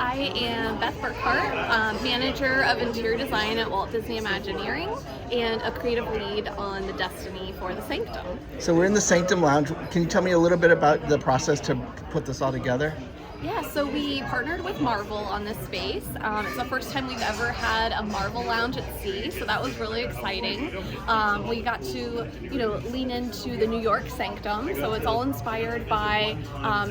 I am Beth Burkhardt, manager of interior design at Walt Disney Imagineering and a creative lead on the Destiny for the Sanctum. So we're in the Sanctum Lounge. Can you tell me a little bit about the process to put this all together? Yeah, so we partnered with Marvel on this space. It's the first time we've ever had a Marvel lounge at sea, so that was really exciting. We got to, lean into the New York Sanctum, so it's all inspired by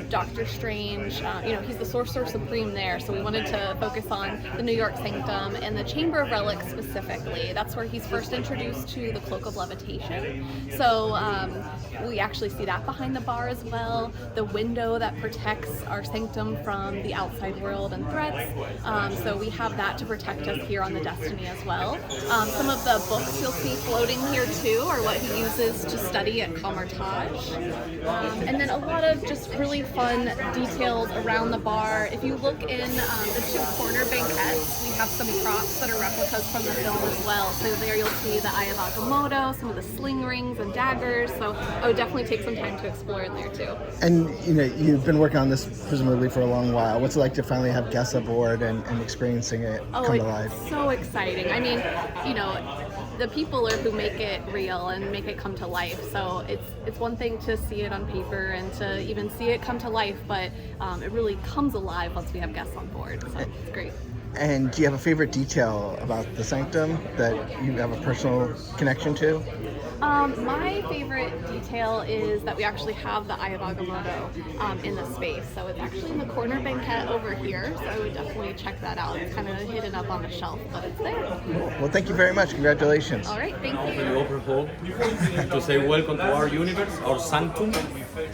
Doctor Strange. He's the Sorcerer Supreme there, so we wanted to focus on the New York Sanctum and the Chamber of Relics specifically. That's where he's first introduced to the Cloak of Levitation. So we actually see that behind the bar as well. The window that protects our sanctum from the outside world and threats. So we have that to protect us here on the Destiny as well. Some of the books you'll see floating here too are what he uses to study at Comertage. And then a lot of just really fun details around the bar. If you look in the two corner banquettes, we have some props that are replicas from the film as well. So there you'll see the Eye of Agamotto, some of the sling rings and daggers. So I would definitely take some time to explore in there too. And you've been working on this presumably for a long while. What's it like to finally have guests aboard and experiencing it come to life? It's so exciting. I mean, the people are who make it real and make it come to life. So it's one thing to see it on paper and to even see it come to life, but it really comes alive once we have guests on board. So it's great. And do you have a favorite detail about the Sanctum that you have a personal connection to? My favorite detail is that we actually have the Eye of Agamotto in the space. So it's actually in the corner banquette over here. So I would definitely check that out. It's kind of hidden up on the shelf, but it's there. Cool. Well, thank you very much. Congratulations. All right, thank Open you. the open hall to say welcome to our universe, our sanctum.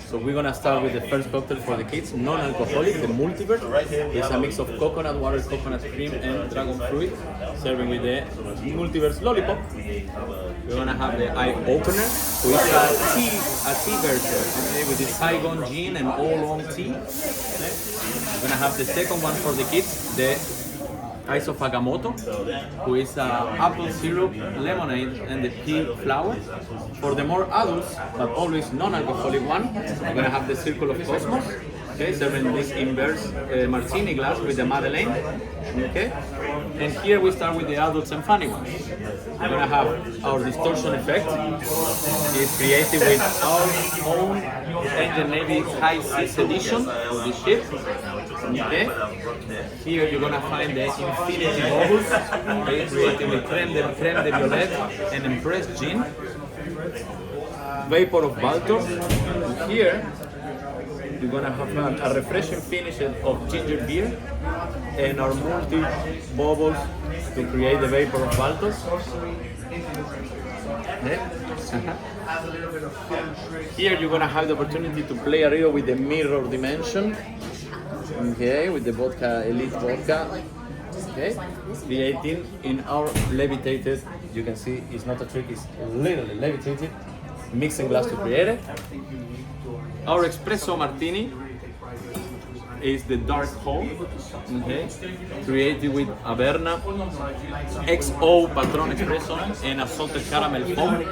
So we're gonna start with the first cocktail for the kids, non-alcoholic, the multiverse. It's a mix of coconut water, coconut cream, and dragon fruit, serving with the multiverse lollipop. We're gonna have the eye opener, who is a tea version, okay, with the Saigon gin and oolong tea. Okay. We're gonna have the second one for the kids, the Ice of Agamotto, who is apple syrup, lemonade, and the pea flower. For the more adults, but always non-alcoholic one, we're gonna have the Circle of Cosmos, okay, serving this inverse martini glass with the Madeleine, okay. And here we start with the adults and funny ones. We're gonna have our distortion effect. It's created with our own Engine Navy High Seas edition of the ship. Okay. Here you're gonna find the Infinity Bubbles, okay, created with creme de violette and Empress gin. Vapor of Baltor. And here you're gonna have a refreshing finish of ginger beer and our multi bubbles to create the vapor of Baltos. Here you're gonna have the opportunity to play a little with the mirror dimension. Okay, with the vodka, elite vodka. Okay, creating in our levitated, you can see it's not a trick, it's literally levitated mixing glass to create it. Our espresso martini is the dark hole, okay, created with Averna, XO Patron Espresso, and a salted caramel foam,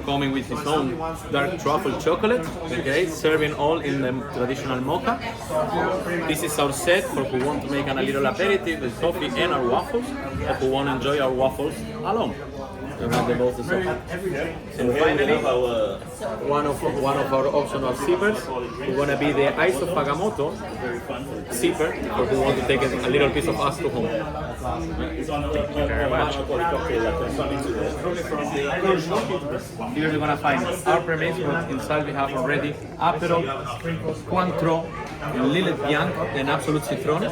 coming with its own dark truffle chocolate, okay, serving all in the traditional mocha. This is our set for who want to make a little aperitif with coffee and our waffles, or who want to enjoy our waffles alone. And finally, one of our optional sippers is going to be the Ice of Agamotto sipper, for who want to take a little piece of us to home. Thank you very much. Here you're going to find our premise, but inside we have already Aperol, Cointreau, Lillet Bianc, and Absolute Citron,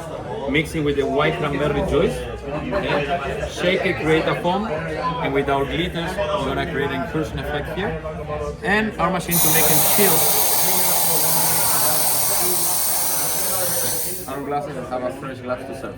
mixing with the white cranberry juice. Okay. Shake it, create a foam, and with our glitters, we're gonna create an incursion effect here. And our machine to make and chill. Our glasses have a fresh glass to serve.